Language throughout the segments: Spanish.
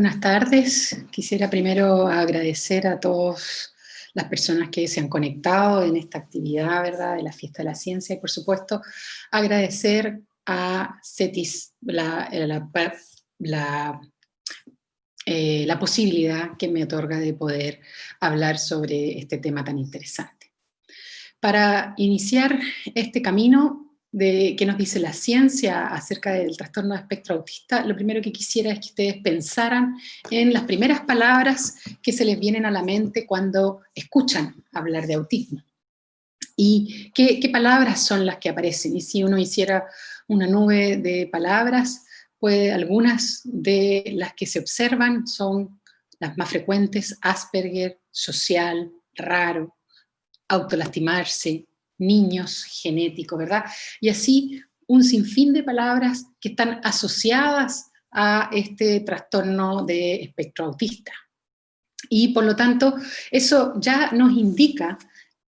Buenas tardes. Quisiera primero agradecer a todas las personas que se han conectado en esta actividad, ¿verdad?, de la Fiesta de la Ciencia, y por supuesto agradecer a CETIS la posibilidad que me otorga de poder hablar sobre este tema tan interesante. Para iniciar este camino de qué nos dice la ciencia acerca del trastorno de espectro autista, lo primero que quisiera es que ustedes pensaran en las primeras palabras que se les vienen a la mente cuando escuchan hablar de autismo. ¿Y qué palabras son las que aparecen? Y si uno hiciera una nube de palabras, pues algunas de las que se observan son las más frecuentes: Asperger, social, raro, autolastimarse, niños, genético, ¿verdad? Y así un sinfín de palabras que están asociadas a este trastorno de espectro autista. Y por lo tanto, eso ya nos indica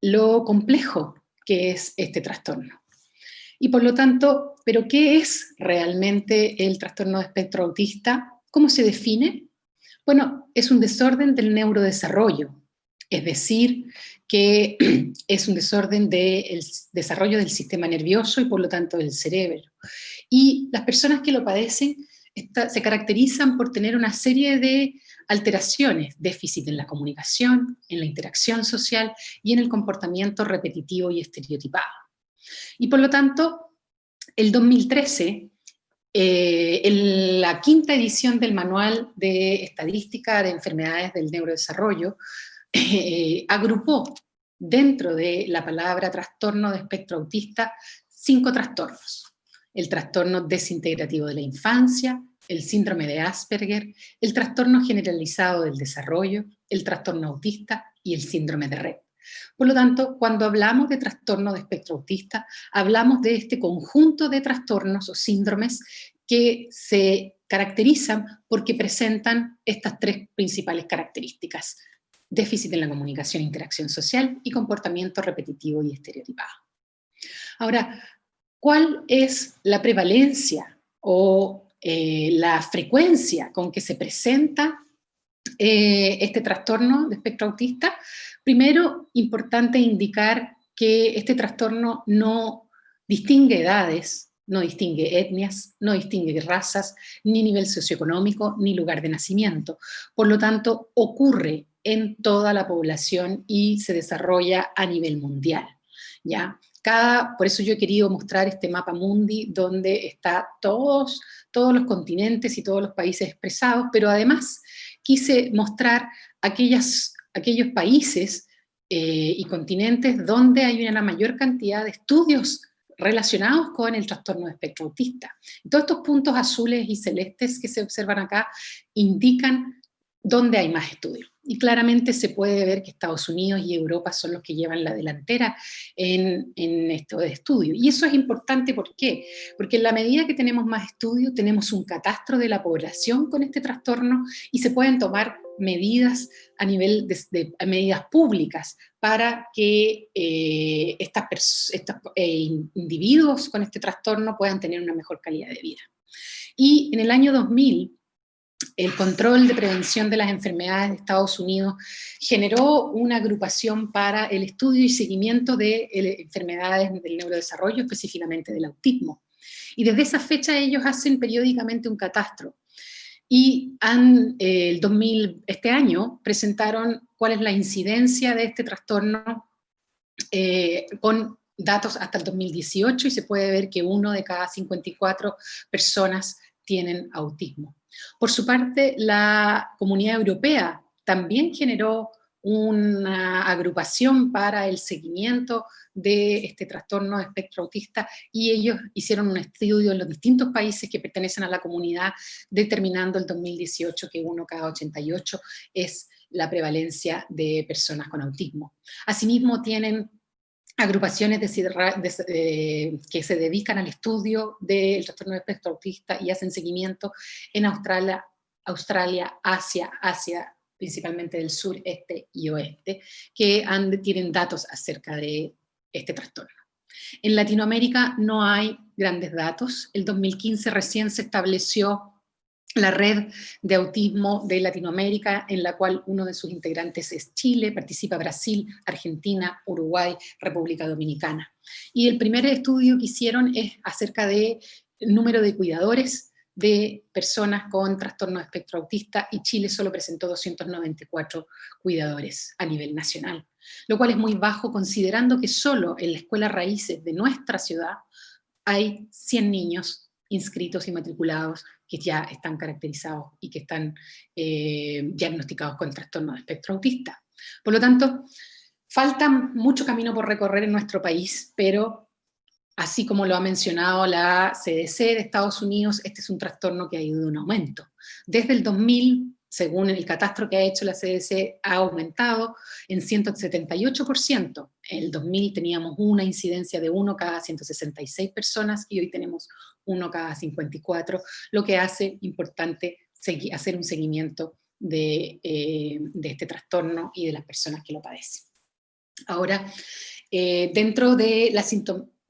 lo complejo que es este trastorno. Y por lo tanto, ¿pero qué es realmente el trastorno de espectro autista? ¿Cómo se define? Bueno, es un desorden del neurodesarrollo, es decir, que es un desorden del desarrollo del sistema nervioso y por lo tanto del cerebro. Y las personas que lo padecen se caracterizan por tener una serie de alteraciones: déficit en la comunicación, en la interacción social y en el comportamiento repetitivo y estereotipado. Y por lo tanto, el 2013, en la quinta edición del Manual de Estadística de Enfermedades del Neurodesarrollo, agrupó dentro de la palabra trastorno de espectro autista 5 trastornos: el trastorno desintegrativo de la infancia, el síndrome de Asperger, el trastorno generalizado del desarrollo, el trastorno autista y el síndrome de Rett. Por lo tanto, cuando hablamos de trastorno de espectro autista, hablamos de este conjunto de trastornos o síndromes que se caracterizan porque presentan estas 3 principales características: déficit en la comunicación e interacción social y comportamiento repetitivo y estereotipado. Ahora, ¿cuál es la prevalencia o la frecuencia con que se presenta este trastorno de espectro autista? Primero, importante indicar que este trastorno no distingue edades, no distingue etnias, no distingue razas, ni nivel socioeconómico, ni lugar de nacimiento. Por lo tanto, ocurre en toda la población y se desarrolla a nivel mundial, ¿ya? Por eso yo he querido mostrar este mapa mundi donde está todos los continentes y todos los países expresados, pero además quise mostrar aquellos países y continentes donde hay una mayor cantidad de estudios relacionados con el trastorno de espectro autista. Y todos estos puntos azules y celestes que se observan acá indican dónde hay más estudios. Y claramente se puede ver que Estados Unidos y Europa son los que llevan la delantera en esto de estudio. Y eso es importante, ¿por qué? Porque en la medida que tenemos más estudios, tenemos un catastro de la población con este trastorno y se pueden tomar medidas a nivel de medidas públicas para que estos individuos con este trastorno puedan tener una mejor calidad de vida. Y en el año 2000, el Control de Prevención de las Enfermedades de Estados Unidos generó una agrupación para el estudio y seguimiento de enfermedades del neurodesarrollo, específicamente del autismo. Y desde esa fecha ellos hacen periódicamente un catastro. Y este año presentaron cuál es la incidencia de este trastorno con datos hasta el 2018, y se puede ver que 1 de cada 54 personas tienen autismo. Por su parte, la Comunidad Europea también generó una agrupación para el seguimiento de este trastorno de espectro autista, y ellos hicieron un estudio en los distintos países que pertenecen a la comunidad, determinando el 2018 que 1 cada 88 es la prevalencia de personas con autismo. Asimismo, tienen agrupaciones que se dedican al estudio del trastorno de espectro autista y hacen seguimiento en Australia, Asia, principalmente del sur, este y oeste, que tienen datos acerca de este trastorno. En Latinoamérica no hay grandes datos. El 2015 recién se estableció la red de autismo de Latinoamérica, en la cual uno de sus integrantes es Chile, participa Brasil, Argentina, Uruguay, República Dominicana. Y el primer estudio que hicieron es acerca del número de cuidadores de personas con trastorno de espectro autista, y Chile solo presentó 294 cuidadores a nivel nacional, lo cual es muy bajo considerando que solo en la Escuela Raíces de nuestra ciudad hay 100 niños inscritos y matriculados que ya están caracterizados y que están diagnosticados con trastorno de espectro autista. Por lo tanto, falta mucho camino por recorrer en nuestro país, pero así como lo ha mencionado la CDC de Estados Unidos, este es un trastorno que ha ido en aumento. Desde el 2000, según el catastro que ha hecho la CDC, ha aumentado en 178%. En el 2000 teníamos una incidencia de 1 cada 166 personas y hoy tenemos 1 cada 54, lo que hace importante hacer un seguimiento de este trastorno y de las personas que lo padecen. Ahora, dentro de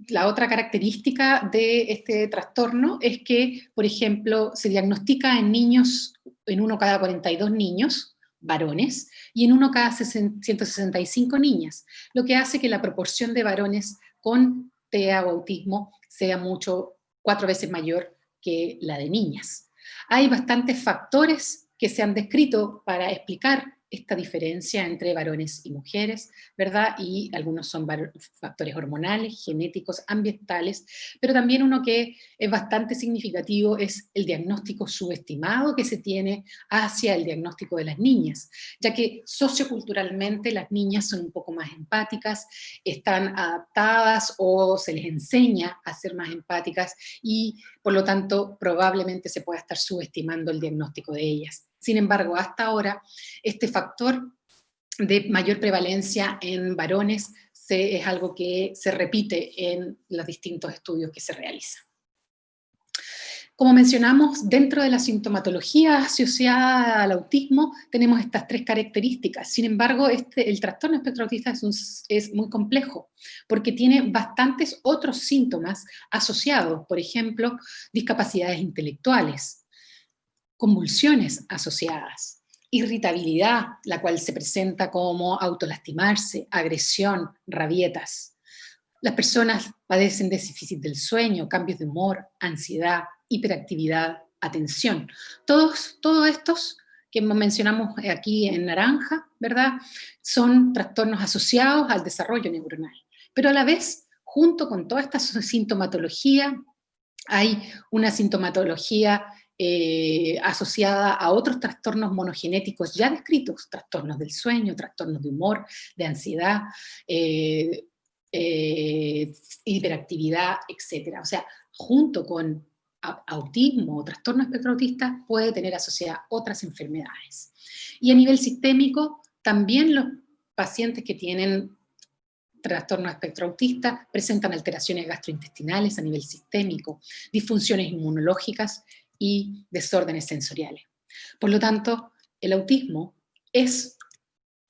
la otra característica de este trastorno es que, por ejemplo, se diagnostica en niños, en 1 cada 42 niños, varones, y en 1 cada 165 niñas, lo que hace que la proporción de varones con TEA o autismo sea 4 veces mayor que la de niñas. Hay bastantes factores que se han descrito para explicar esta diferencia entre varones y mujeres, ¿verdad? Y algunos son factores hormonales, genéticos, ambientales, pero también uno que es bastante significativo es el diagnóstico subestimado que se tiene hacia el diagnóstico de las niñas, ya que socioculturalmente las niñas son un poco más empáticas, están adaptadas o se les enseña a ser más empáticas y por lo tanto probablemente se pueda estar subestimando el diagnóstico de ellas. Sin embargo, hasta ahora, este factor de mayor prevalencia en varones es algo que se repite en los distintos estudios que se realizan. Como mencionamos, dentro de la sintomatología asociada al autismo tenemos estas 3 características. Sin embargo, el trastorno espectro autista es muy complejo porque tiene bastantes otros síntomas asociados, por ejemplo, discapacidades intelectuales, convulsiones asociadas, irritabilidad, la cual se presenta como autolastimarse, agresión, rabietas. Las personas padecen déficit del sueño, cambios de humor, ansiedad, hiperactividad, atención. Todos estos que mencionamos aquí en naranja, ¿verdad? Son trastornos asociados al desarrollo neuronal. Pero a la vez, junto con toda esta sintomatología, hay una sintomatología asociada a otros trastornos monogenéticos ya descritos, trastornos del sueño, trastornos de humor, de ansiedad, hiperactividad, etc. O sea, junto con autismo o trastorno espectro autista puede tener asociadas otras enfermedades. Y a nivel sistémico, también los pacientes que tienen trastorno espectro autista presentan alteraciones gastrointestinales a nivel sistémico, disfunciones inmunológicas y desórdenes sensoriales. Por lo tanto, el autismo es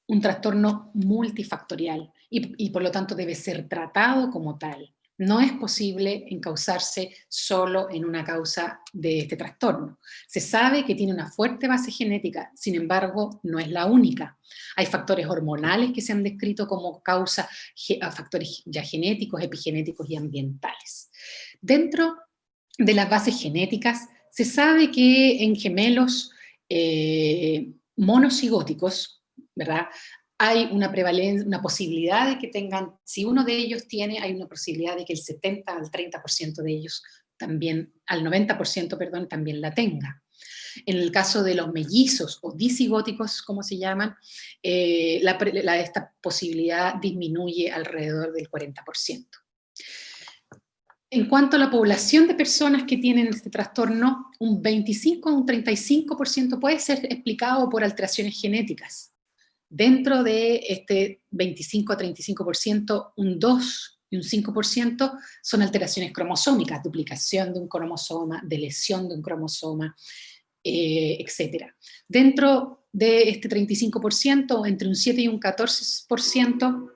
un trastorno multifactorial y por lo tanto debe ser tratado como tal. No es posible encauzarse solo en una causa de este trastorno. Se sabe que tiene una fuerte base genética, sin embargo, no es la única. Hay factores hormonales que se han descrito como causa, factores ya genéticos, epigenéticos y ambientales. Dentro de las bases genéticas, se sabe que en gemelos monocigóticos, ¿verdad?, hay una prevalencia, una posibilidad de que tengan, si uno de ellos tiene, hay una posibilidad de que el 70 al 30% de ellos también, al 90%, perdón, también la tenga. En el caso de los mellizos o disigóticos, como se llaman, esta posibilidad disminuye alrededor del 40%. En cuanto a la población de personas que tienen este trastorno, un 25 a un 35% puede ser explicado por alteraciones genéticas. Dentro de este 25 a 35%, un 2 y un 5% son alteraciones cromosómicas, duplicación de un cromosoma, de lesión de un cromosoma, etc. Dentro de este 35%, entre un 7 y un 14%,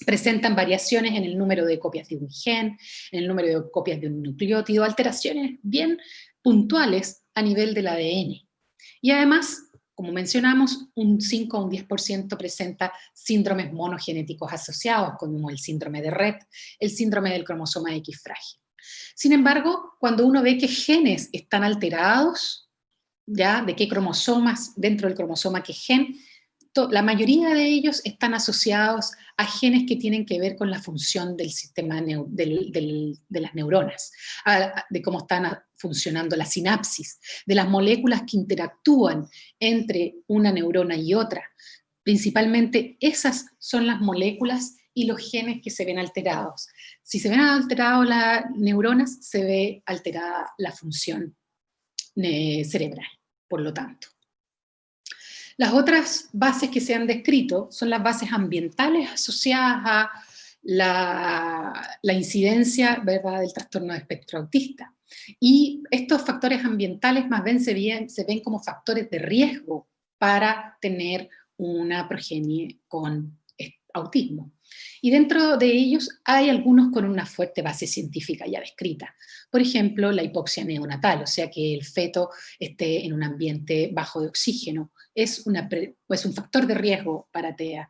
presentan variaciones en el número de copias de un gen, en el número de copias de un nucleótido, alteraciones bien puntuales a nivel del ADN. Y además, como mencionamos, un 5 o un 10% presenta síndromes monogenéticos asociados, como el síndrome de Rett, el síndrome del cromosoma X frágil. Sin embargo, cuando uno ve que genes están alterados, ¿ya? De qué cromosomas, dentro del cromosoma qué gen, la mayoría de ellos están asociados a genes que tienen que ver con la función del sistema de las neuronas, de cómo están funcionando la sinapsis, de las moléculas que interactúan entre una neurona y otra. Principalmente esas son las moléculas y los genes que se ven alterados. Si se ven alteradas las neuronas, se ve alterada la función cerebral, por lo tanto. Las otras bases que se han descrito son las bases ambientales asociadas a la incidencia, ¿verdad?, del trastorno de espectro autista. Y estos factores ambientales más bien se ven como factores de riesgo para tener una progenie con autismo. Y dentro de ellos hay algunos con una fuerte base científica ya descrita. Por ejemplo, la hipoxia neonatal, o sea que el feto esté en un ambiente bajo de oxígeno, es un factor de riesgo para TEA.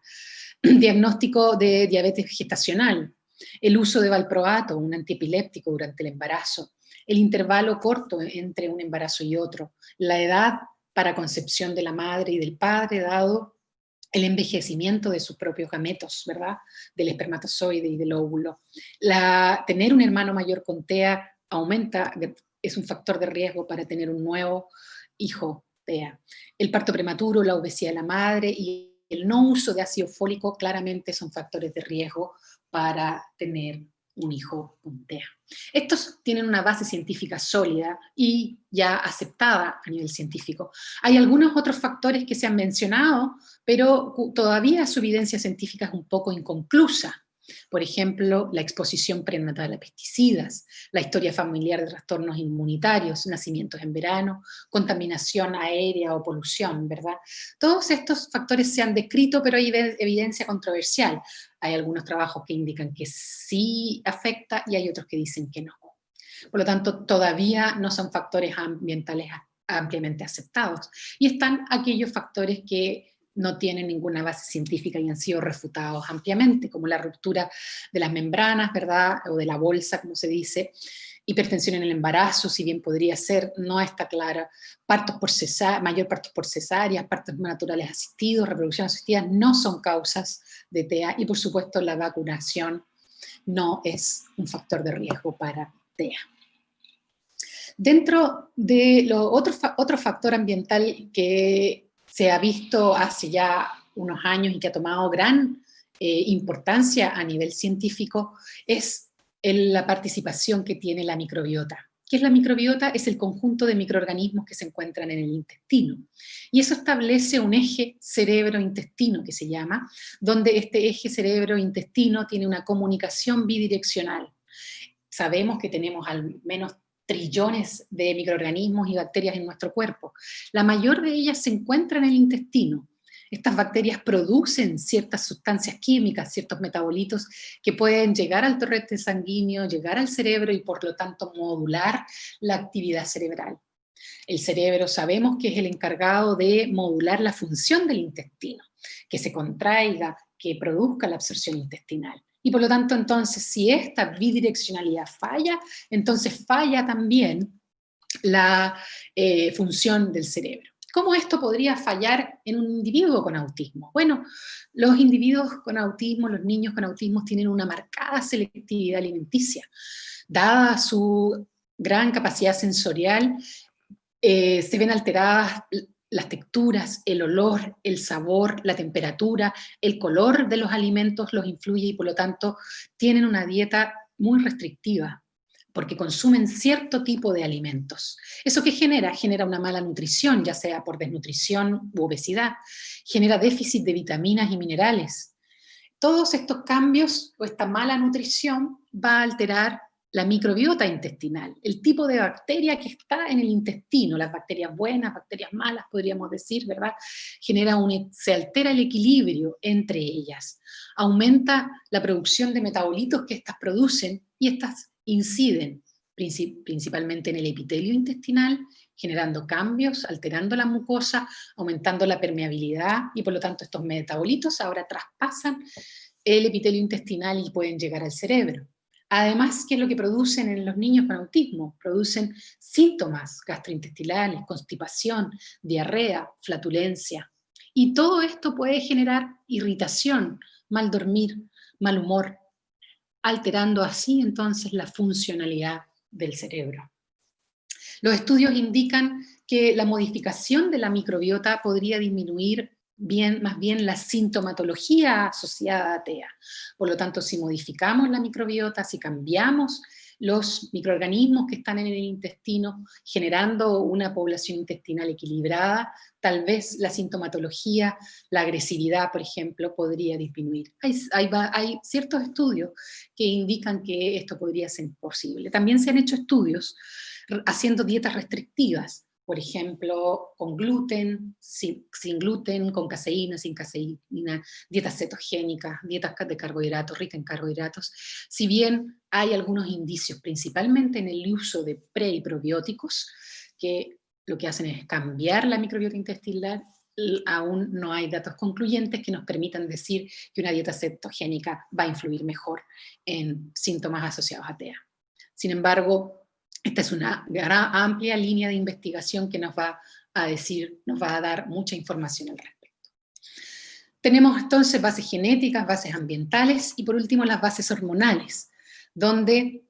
Diagnóstico de diabetes gestacional, el uso de valproato, un antiepiléptico durante el embarazo, el intervalo corto entre un embarazo y otro, la edad para concepción de la madre y del padre, dado el envejecimiento de sus propios gametos, ¿verdad? Del espermatozoide y del óvulo. Tener un hermano mayor con TEA es un factor de riesgo para tener un nuevo hijo TEA. El parto prematuro, la obesidad de la madre y el no uso de ácido fólico claramente son factores de riesgo para tener un hijo con TEA. Estos tienen una base científica sólida y ya aceptada a nivel científico. Hay algunos otros factores que se han mencionado, pero todavía su evidencia científica es un poco inconclusa. Por ejemplo, la exposición prenatal a pesticidas, la historia familiar de trastornos inmunitarios, nacimientos en verano, contaminación aérea o polución, ¿verdad? Todos estos factores se han descrito, pero hay evidencia controversial. Hay algunos trabajos que indican que sí afecta y hay otros que dicen que no. Por lo tanto, todavía no son factores ambientales ampliamente aceptados. Y están aquellos factores que no tienen ninguna base científica y han sido refutados ampliamente, como la ruptura de las membranas, ¿verdad? O de la bolsa, como se dice. Hipertensión en el embarazo, si bien podría ser, no está clara. Mayor partos por cesárea, partos naturales asistidos, reproducción asistida, no son causas de TEA. Y por supuesto la vacunación no es un factor de riesgo para TEA. Dentro de otro factor ambiental que se ha visto hace ya unos años y que ha tomado gran importancia a nivel científico es la participación que tiene la microbiota. ¿Qué es la microbiota? Es el conjunto de microorganismos que se encuentran en el intestino. Y eso establece un eje cerebro-intestino que se llama, donde este eje cerebro-intestino tiene una comunicación bidireccional. Sabemos que tenemos al menos trillones de microorganismos y bacterias en nuestro cuerpo. La mayor de ellas se encuentra en el intestino. Estas bacterias producen ciertas sustancias químicas, ciertos metabolitos que pueden llegar al torrente sanguíneo, llegar al cerebro y por lo tanto modular la actividad cerebral. El cerebro sabemos que es el encargado de modular la función del intestino, que se contraiga, que produzca la absorción intestinal. Y por lo tanto, entonces, si esta bidireccionalidad falla, entonces falla también la función del cerebro. ¿Cómo esto podría fallar en un individuo con autismo? Bueno, los individuos con autismo, los niños con autismo tienen una marcada selectividad alimenticia. Dada su gran capacidad sensorial, se ven alteradas las texturas, el olor, el sabor, la temperatura, el color de los alimentos los influye y por lo tanto tienen una dieta muy restrictiva porque consumen cierto tipo de alimentos. ¿Eso qué genera? Genera una mala nutrición, ya sea por desnutrición u obesidad, genera déficit de vitaminas y minerales. Todos estos cambios o esta mala nutrición va a alterar la microbiota intestinal, el tipo de bacteria que está en el intestino, las bacterias buenas, bacterias malas, podríamos decir, ¿verdad? Se altera el equilibrio entre ellas, aumenta la producción de metabolitos que estas producen y estas inciden principalmente en el epitelio intestinal, generando cambios, alterando la mucosa, aumentando la permeabilidad, y por lo tanto estos metabolitos ahora traspasan el epitelio intestinal y pueden llegar al cerebro. Además, ¿qué es lo que producen en los niños con autismo? Producen síntomas gastrointestinales, constipación, diarrea, flatulencia. Y todo esto puede generar irritación, mal dormir, mal humor, alterando así entonces la funcionalidad del cerebro. Los estudios indican que la modificación de la microbiota podría disminuir más bien la sintomatología asociada a TEA. Por lo tanto, si modificamos la microbiota, si cambiamos los microorganismos que están en el intestino, generando una población intestinal equilibrada, tal vez la sintomatología, la agresividad, por ejemplo, podría disminuir. Hay ciertos estudios que indican que esto podría ser posible. También se han hecho estudios haciendo dietas restrictivas, por ejemplo, con gluten, sin gluten, con caseína, sin caseína, dietas cetogénicas, dietas de carbohidratos, ricas en carbohidratos. Si bien hay algunos indicios, principalmente en el uso de pre y probióticos, que lo que hacen es cambiar la microbiota intestinal, aún no hay datos concluyentes que nos permitan decir que una dieta cetogénica va a influir mejor en síntomas asociados a TEA. Sin embargo, esta es una gran, amplia línea de investigación que nos va a dar mucha información al respecto. Tenemos entonces bases genéticas, bases ambientales y por último las bases hormonales, donde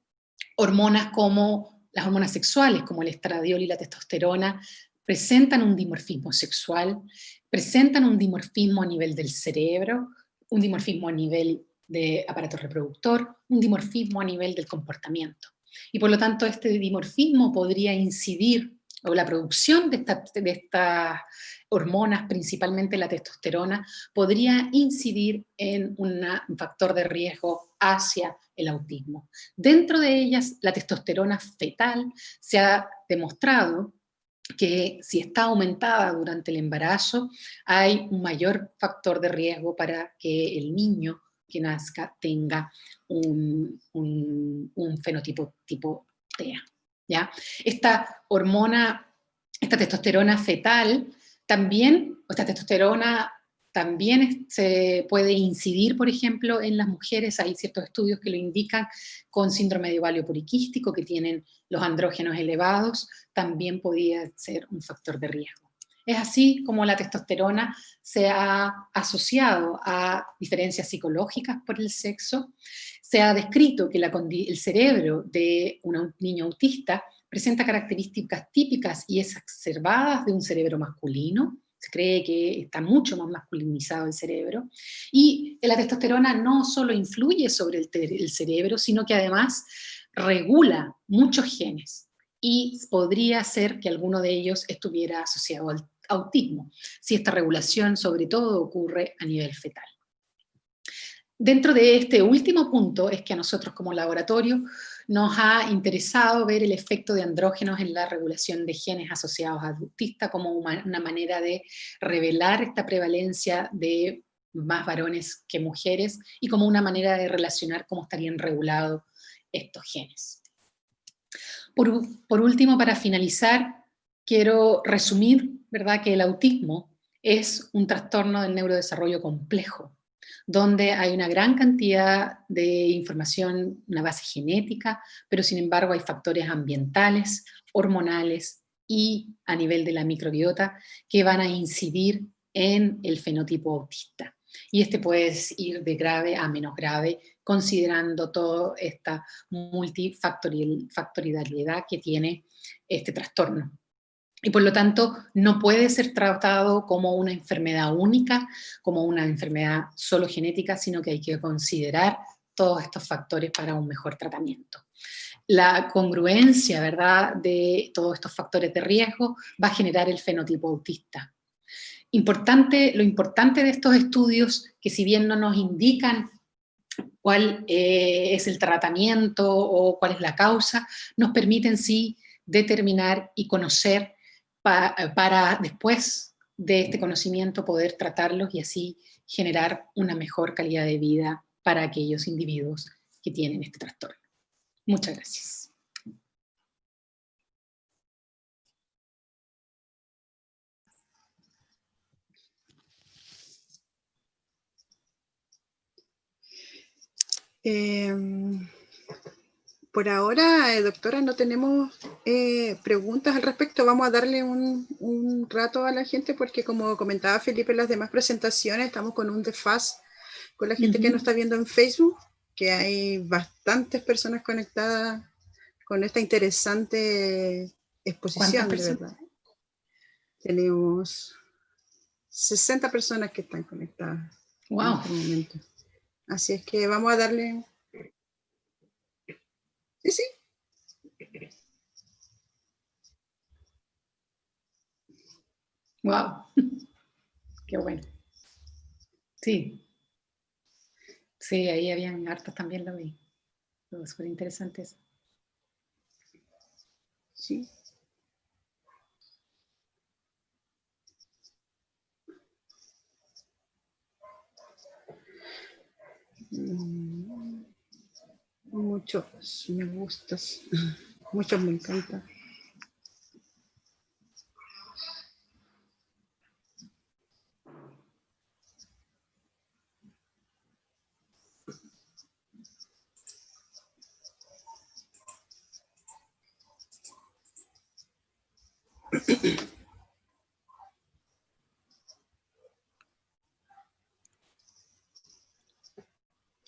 hormonas como las hormonas sexuales, como el estradiol y la testosterona, presentan un dimorfismo sexual, presentan un dimorfismo a nivel del cerebro, un dimorfismo a nivel de aparato reproductor, un dimorfismo a nivel del comportamiento. Y por lo tanto este dimorfismo podría incidir, o la producción de estas hormonas, principalmente la testosterona, podría incidir en un factor de riesgo hacia el autismo. Dentro de ellas, la testosterona fetal se ha demostrado que si está aumentada durante el embarazo, hay un mayor factor de riesgo para que el niño que nazca tenga un fenotipo tipo TEA. ¿Ya? Esta hormona, esta testosterona fetal, también, esta testosterona también se puede incidir, por ejemplo, en las mujeres, hay ciertos estudios que lo indican, con síndrome de ovario poliquístico, que tienen los andrógenos elevados, también podría ser un factor de riesgo. Es así como la testosterona se ha asociado a diferencias psicológicas por el sexo. Se ha descrito que el cerebro de un niño autista presenta características típicas y exacerbadas de un cerebro masculino. Se cree que está mucho más masculinizado el cerebro. Y la testosterona no solo influye sobre el cerebro, sino que además regula muchos genes. Y podría ser que alguno de ellos estuviera asociado al autismo, si esta regulación sobre todo ocurre a nivel fetal. Dentro de este último punto es que a nosotros como laboratorio nos ha interesado ver el efecto de andrógenos en la regulación de genes asociados a autista como una manera de revelar esta prevalencia de más varones que mujeres y como una manera de relacionar cómo estarían regulados estos genes. Por último, para finalizar, quiero resumir, ¿verdad?, que el autismo es un trastorno del neurodesarrollo complejo, donde hay una gran cantidad de información, una base genética, pero sin embargo hay factores ambientales, hormonales y a nivel de la microbiota que van a incidir en el fenotipo autista. Y este puede ir de grave a menos grave, considerando toda esta multifactorialidad que tiene este trastorno. Y por lo tanto, no puede ser tratado como una enfermedad única, como una enfermedad solo genética, sino que hay que considerar todos estos factores para un mejor tratamiento. La congruencia, ¿verdad?, de todos estos factores de riesgo va a generar el fenotipo autista. Lo importante de estos estudios, que si bien no nos indican cuál es el tratamiento o cuál es la causa, nos permiten sí determinar y conocer para después de este conocimiento poder tratarlos y así generar una mejor calidad de vida para aquellos individuos que tienen este trastorno. Muchas gracias. Por ahora, doctora, no tenemos preguntas al respecto. Vamos a darle un rato a la gente porque, como comentaba Felipe en las demás presentaciones, estamos con un desfase con la gente que nos está viendo en Facebook, que hay bastantes personas conectadas con esta interesante exposición, de verdad. Tenemos 60 personas que están conectadas en este momento. Así es que vamos a darle... Sí, sí. Wow. Qué bueno. Sí. Sí, ahí habían hartos también, lo vi. Todo súper interesante eso. Sí. Muchos me gustas, muchos me encantan.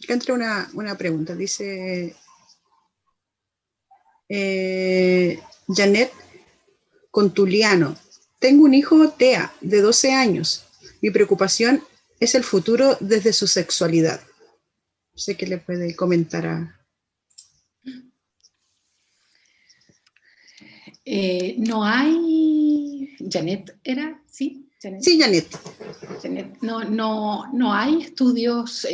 Entra una pregunta, dice Janet Contuliano. Tengo un hijo TEA de 12 años. Mi preocupación es el futuro desde su sexualidad. Sé que le puede comentar a... No hay... Janet, ¿era? ¿Sí? Janet. Sí, Janet. Janet. No hay estudios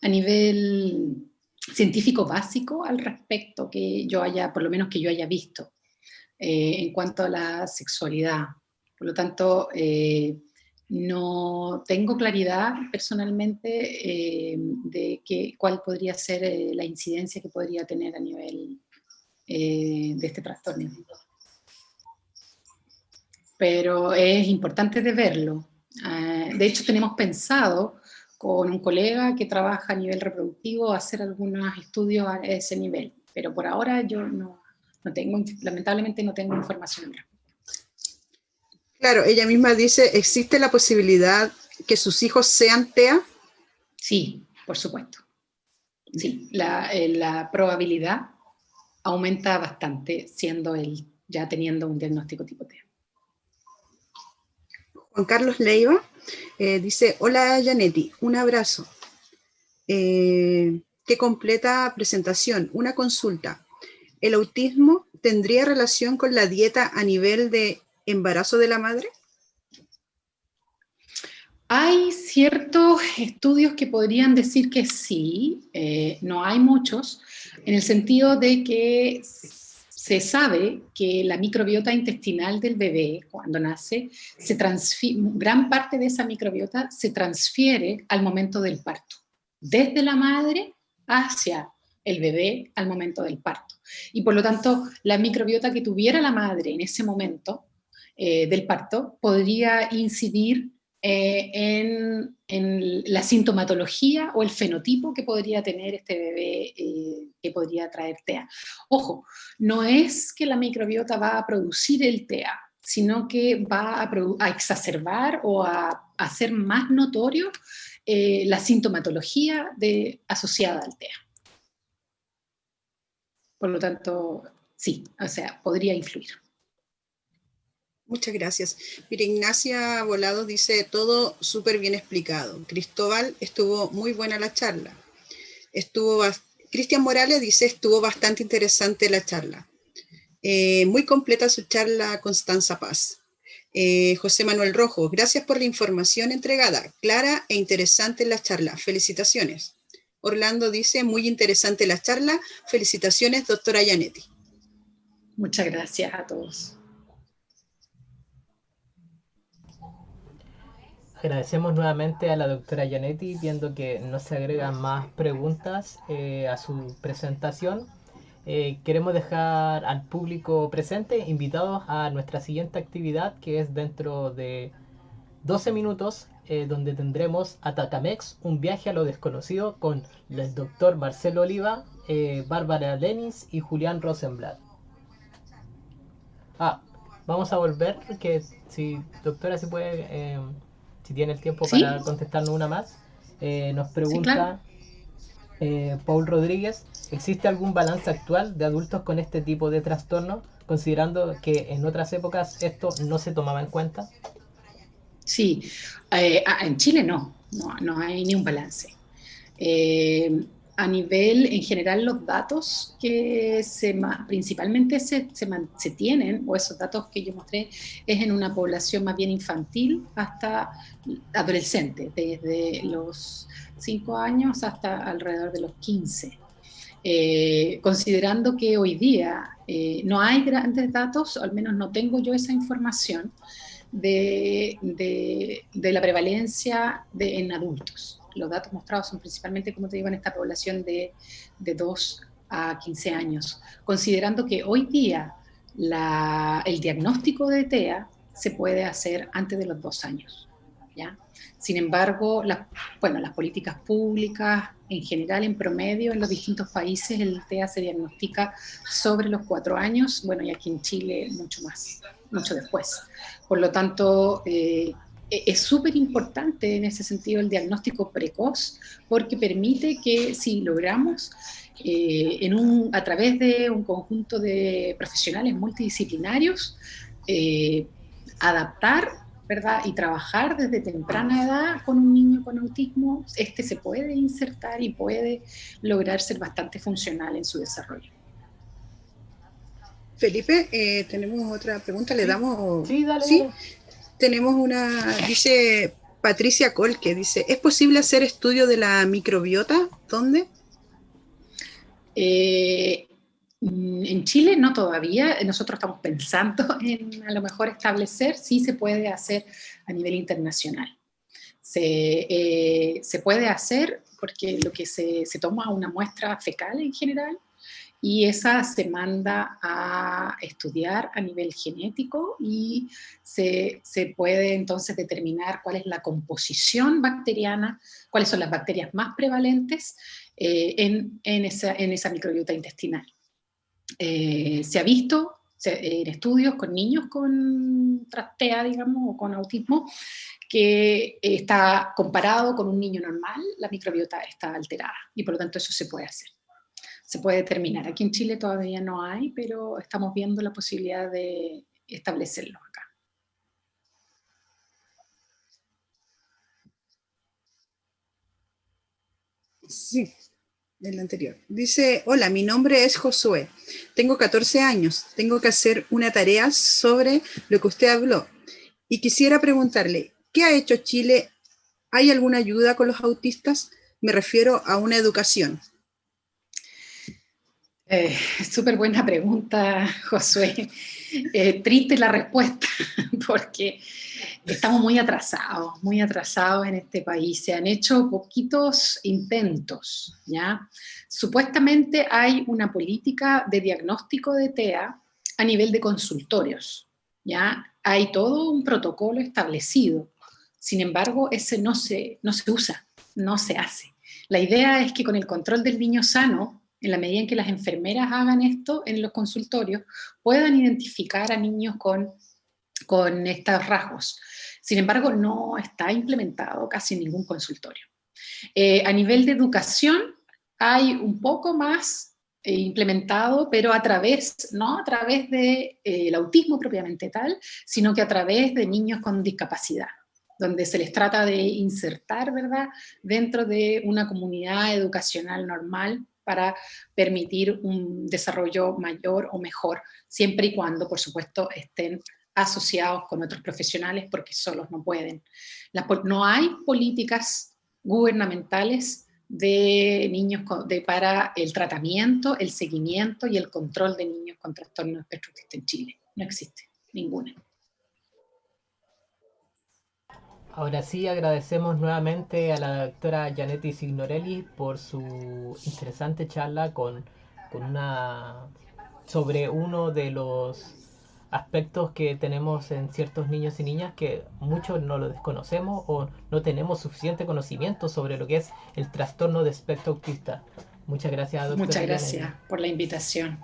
a nivel científico básico al respecto que yo haya, por lo menos que yo haya visto, en cuanto a la sexualidad. Por lo tanto, no tengo claridad personalmente de cuál podría ser la incidencia que podría tener a nivel de este trastorno. Pero es importante de verlo. De hecho, tenemos pensado con un colega que trabaja a nivel reproductivo hacer algunos estudios a ese nivel, pero por ahora yo no tengo, lamentablemente no tengo información. Claro, ella misma dice, ¿existe la posibilidad que sus hijos sean TEA? Sí, por supuesto. Sí, la probabilidad aumenta bastante siendo él ya teniendo un diagnóstico tipo TEA. Juan Carlos Leiva dice, hola Janetti, un abrazo. Qué completa presentación. Una consulta. ¿El autismo tendría relación con la dieta a nivel de embarazo de la madre? Hay ciertos estudios que podrían decir que sí, no hay muchos, en el sentido de que se sabe que la microbiota intestinal del bebé cuando nace, gran parte de esa microbiota se transfiere al momento del parto, desde la madre hacia el bebé al momento del parto. Y por lo tanto, la microbiota que tuviera la madre en ese momento del parto podría incidir en la sintomatología o el fenotipo que podría tener este bebé que podría traer TEA. Ojo, no es que la microbiota va a producir el TEA, sino que va a exacerbar o a hacer más notorio la sintomatología asociada al TEA. Por lo tanto, sí, o sea, podría influir. Muchas gracias. Mire, Ignacia Volado dice, todo súper bien explicado. Cristóbal, estuvo muy buena la charla. Cristian Morales dice, estuvo bastante interesante la charla. Muy completa su charla, Constanza Paz. José Manuel Rojo, gracias por la información entregada, clara e interesante la charla. Felicitaciones. Orlando dice, muy interesante la charla. Felicitaciones, doctora Janetti. Muchas gracias a todos. Agradecemos nuevamente a la doctora Janetti, viendo que no se agregan más preguntas a su presentación. Queremos dejar al público presente invitados a nuestra siguiente actividad, que es dentro de 12 minutos donde tendremos Atacamex, un viaje a lo desconocido con el doctor Marcelo Oliva, Bárbara Lenis y Julián Rosenblatt. Ah, vamos a volver, que si doctora si puede, si tiene el tiempo para ¿Sí? contestarnos una más. Nos Sí, claro. pregunta Paul Rodríguez, ¿existe algún balance actual de adultos con este tipo de trastorno, considerando que en otras épocas esto no se tomaba en cuenta? Sí, en Chile no hay ni un balance. Eh, a nivel, en general, los datos que principalmente se tienen, o esos datos que yo mostré, es en una población más bien infantil hasta adolescente, desde los 5 años hasta alrededor de los 15. Considerando que hoy día no hay grandes datos, o al menos no tengo yo esa información, de la prevalencia en adultos. Los datos mostrados son principalmente, como te digo, en esta población de 2 a 15 años, considerando que hoy día el diagnóstico de TEA se puede hacer antes de los 2 años. ¿Ya? Sin embargo, las políticas públicas en general, en promedio, en los distintos países, el TEA se diagnostica sobre los 4 años, bueno, y aquí en Chile mucho más, mucho después. Por lo tanto, es súper importante en ese sentido el diagnóstico precoz, porque permite que si logramos a través de un conjunto de profesionales multidisciplinarios, adaptar, ¿verdad? Y trabajar desde temprana edad con un niño con autismo, se puede insertar y puede lograr ser bastante funcional en su desarrollo. Felipe, tenemos otra pregunta, le Sí, damos... sí, dale, Sí, dale. tenemos una, dice Patricia Colque, dice, ¿es posible hacer estudio de la microbiota? ¿Dónde? En Chile no todavía, nosotros estamos pensando en a lo mejor establecer, sí se puede hacer a nivel internacional. Se puede hacer porque lo que se toma una muestra fecal en general y esa se manda a estudiar a nivel genético y se puede entonces determinar cuál es la composición bacteriana, cuáles son las bacterias más prevalentes en esa microbiota intestinal. Se ha visto en estudios con niños con TEA, digamos, o con autismo, que está comparado con un niño normal, la microbiota está alterada y por lo tanto eso se puede hacer. Se puede determinar. Aquí en Chile todavía no hay, pero estamos viendo la posibilidad de establecerlo acá. Sí, el anterior. Dice, hola, mi nombre es Josué. Tengo 14 años. Tengo que hacer una tarea sobre lo que usted habló. Y quisiera preguntarle, ¿qué ha hecho Chile? ¿Hay alguna ayuda con los autistas? Me refiero a una educación. Súper buena pregunta, Josué. Triste la respuesta, porque estamos muy atrasados en este país. Se han hecho poquitos intentos, ¿ya? Supuestamente hay una política de diagnóstico de TEA a nivel de consultorios, ¿ya? Hay todo un protocolo establecido. Sin embargo, ese no se usa, no se hace. La idea es que con el control del niño sano, en la medida en que las enfermeras hagan esto en los consultorios, puedan identificar a niños con estos rasgos. Sin embargo, no está implementado casi en ningún consultorio. A nivel de educación, hay un poco más implementado, pero no a través del autismo propiamente tal, sino que a través de niños con discapacidad, donde se les trata de insertar, ¿verdad?, dentro de una comunidad educacional normal para permitir un desarrollo mayor o mejor, siempre y cuando, por supuesto, estén asociados con otros profesionales, porque solos no pueden. No hay políticas gubernamentales de niños para el tratamiento, el seguimiento y el control de niños con trastorno de espectro autista en Chile. No existe ninguna. Ahora sí, agradecemos nuevamente a la doctora Janetti Signorelli por su interesante charla con una sobre uno de los aspectos que tenemos en ciertos niños y niñas que muchos no lo desconocemos o no tenemos suficiente conocimiento sobre lo que es el trastorno de espectro autista. Muchas gracias, doctora Muchas Janet. gracias por la invitación.